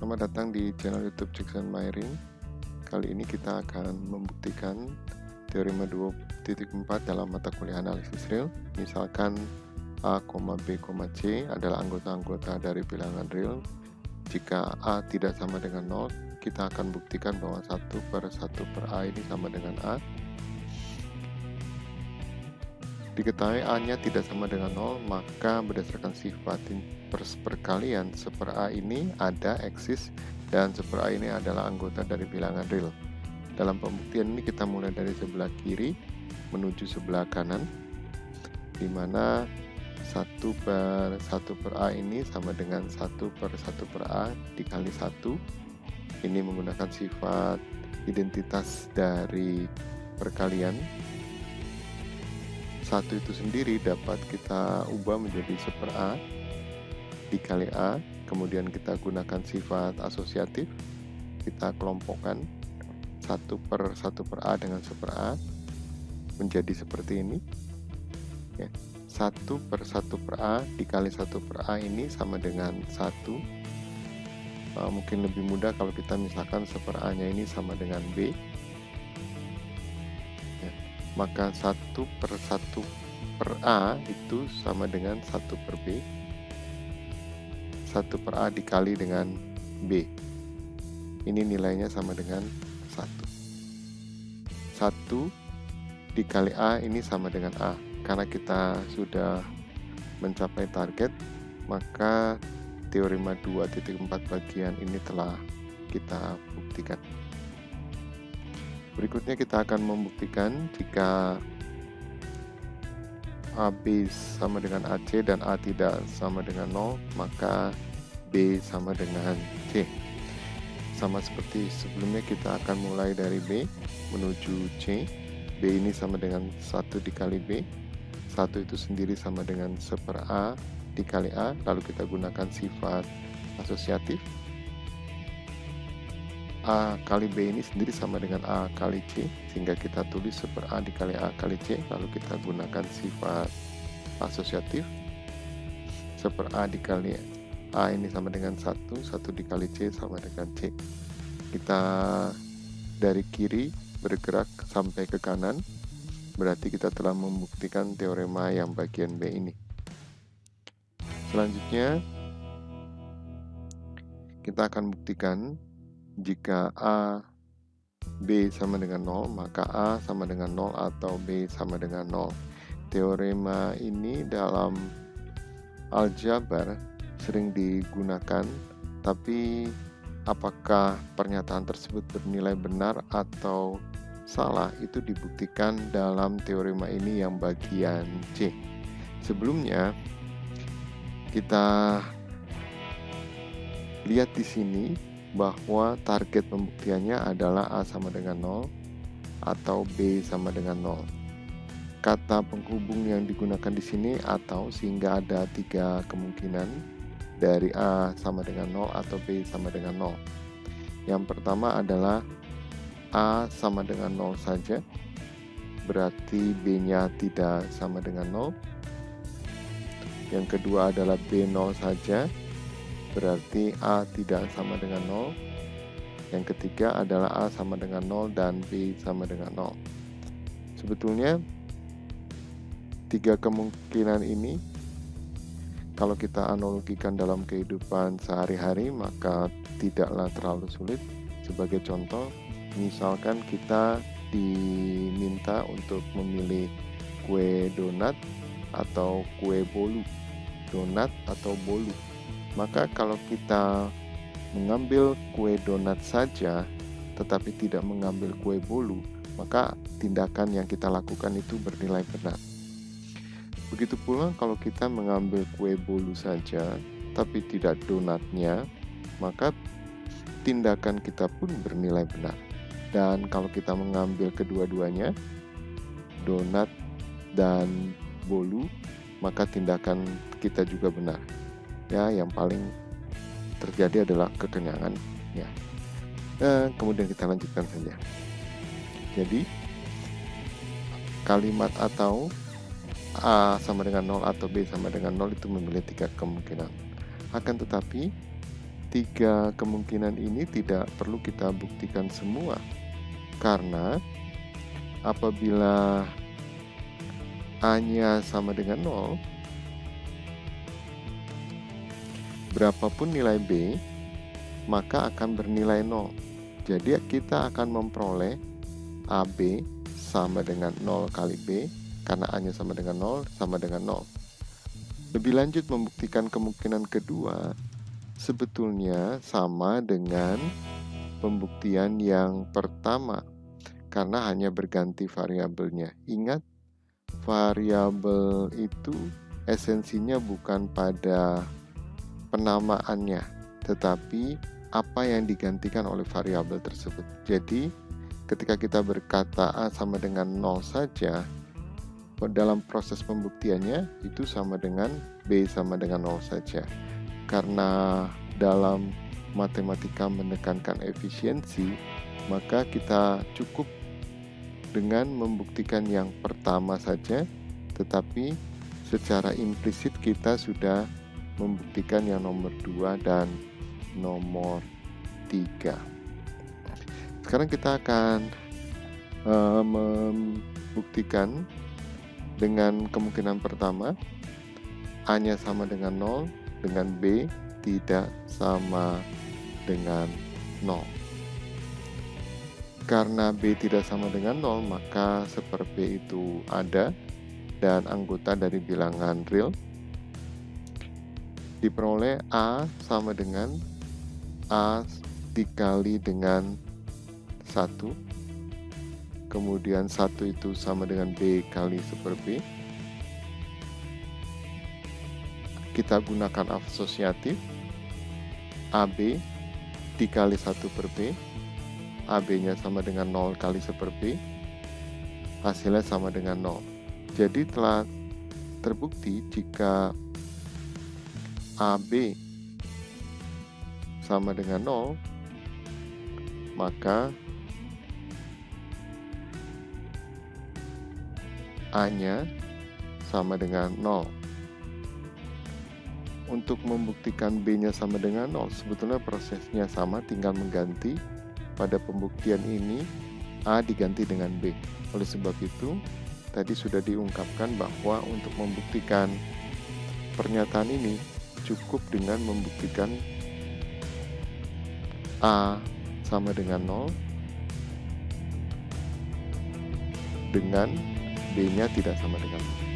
Selamat datang di channel YouTube Jackson Myring. Kali ini kita akan membuktikan teorema 2.4 dalam mata kuliah analisis real. Misalkan A, B, C adalah anggota-anggota dari bilangan real. Jika A tidak sama dengan 0, kita akan buktikan bahwa 1/1/A ini sama dengan A. Diketahui A-nya tidak sama dengan 0, maka berdasarkan sifat perkalian 1/A ini ada eksis dan 1/A ini adalah anggota dari bilangan real. Dalam pembuktian ini kita mulai dari sebelah kiri menuju sebelah kanan, di mana 1/1/A ini sama dengan 1/1/A dikali 1. Ini menggunakan sifat identitas dari perkalian. 1 itu sendiri dapat kita ubah menjadi 1/A dikali A, kemudian kita gunakan sifat asosiatif, kita kelompokkan 1/1/A dengan 1/A menjadi seperti ini ya. 1/1/A dikali 1/A ini sama dengan 1. Mungkin lebih mudah kalau kita misalkan 1/A nya ini sama dengan B ya. Maka 1/1/A itu sama dengan 1/B, 1/A dikali dengan B, ini nilainya sama dengan 1. 1 dikali A ini sama dengan A. Karena kita sudah mencapai target, maka teorema 2.4 bagian ini telah kita buktikan. Berikutnya kita akan membuktikan jika AB sama dengan AC dan A tidak sama dengan 0, maka B sama dengan C. Sama seperti sebelumnya, kita akan mulai dari B menuju C. B ini sama dengan 1 dikali B. 1 itu sendiri sama dengan 1/A dikali A, lalu kita gunakan sifat asosiatif. A kali B ini sendiri sama dengan A kali C, sehingga kita tulis 1/A dikali A kali C, lalu kita gunakan sifat asosiatif. 1/A dikali A ini sama dengan 1, 1 dikali C sama dengan C. Kita dari kiri bergerak sampai ke kanan, berarti kita telah membuktikan teorema yang bagian B ini. Selanjutnya, kita akan buktikan jika A, B sama dengan 0, maka A sama dengan 0 atau B sama dengan 0. Teorema ini dalam aljabar sering digunakan, tapi apakah pernyataan tersebut bernilai benar atau salah itu dibuktikan dalam teorema ini yang bagian C. Sebelumnya kita lihat di sini bahwa target pembuktiannya adalah A sama dengan 0 atau B sama dengan 0. Kata penghubung yang digunakan di sini atau, sehingga ada 3 kemungkinan dari A sama dengan 0 atau B sama dengan 0. Yang pertama adalah A sama dengan 0 saja, berarti B-nya tidak sama dengan 0. Yang kedua adalah B 0 saja, berarti A tidak sama dengan 0. Yang ketiga adalah A sama dengan 0 dan B sama dengan 0. Sebetulnya 3 kemungkinan ini kalau kita analogikan dalam kehidupan sehari-hari maka tidaklah terlalu sulit. Sebagai contoh, misalkan kita diminta untuk memilih kue donat atau kue bolu, donat atau bolu. Maka kalau kita mengambil kue donat saja tetapi tidak mengambil kue bolu, maka tindakan yang kita lakukan itu bernilai benar. Begitu pula kalau kita mengambil kue bolu saja tapi tidak donatnya, maka tindakan kita pun bernilai benar. Dan kalau kita mengambil kedua-duanya, donat dan bolu, maka tindakan kita juga benar. Ya, yang paling terjadi adalah kekenyangan ya. Kemudian kita lanjutkan saja. Jadi kalimat atau A sama dengan 0 atau B sama dengan 0 itu memiliki 3 kemungkinan. Akan tetapi Tiga kemungkinan ini tidak perlu kita buktikan semua, karena apabila A-nya sama dengan 0, berapapun nilai B, maka akan bernilai 0. Jadi kita akan memperoleh AB sama dengan 0 kali B, karena A-nya sama dengan 0, sama dengan 0. Lebih lanjut, membuktikan kemungkinan kedua sebetulnya sama dengan pembuktian yang pertama, karena hanya berganti variabelnya. Ingat, variabel itu esensinya bukan pada penamaannya, tetapi apa yang digantikan oleh variabel tersebut. Jadi, ketika kita berkata A sama dengan 0 saja, dalam proses pembuktiannya itu sama dengan B sama dengan 0 saja. Karena dalam matematika menekankan efisiensi, maka kita cukup dengan membuktikan yang pertama saja, tetapi secara implisit kita sudah membuktikan yang nomor 2 dan nomor 3. Sekarang kita akan membuktikan dengan kemungkinan pertama, A-nya sama dengan 0, dengan B tidak sama dengan 0. Karena B tidak sama dengan 0, maka seper B itu ada dan anggota dari bilangan real. Diperoleh A sama dengan A dikali dengan 1. Kemudian 1 itu sama dengan B kali seper B. Kita gunakan asosiatif. AB dikali 1 per B. AB-nya sama dengan 0 kali seper B. Hasilnya sama dengan 0. Jadi telah terbukti jika AB sama dengan 0, maka A-nya sama dengan 0. Untuk membuktikan B-nya sama dengan 0, sebetulnya prosesnya sama, tinggal mengganti. Pada pembuktian ini, A diganti dengan B. Oleh sebab itu, tadi sudah diungkapkan bahwa untuk membuktikan pernyataan ini, cukup dengan membuktikan A sama dengan 0 dengan B-nya tidak sama dengan 0.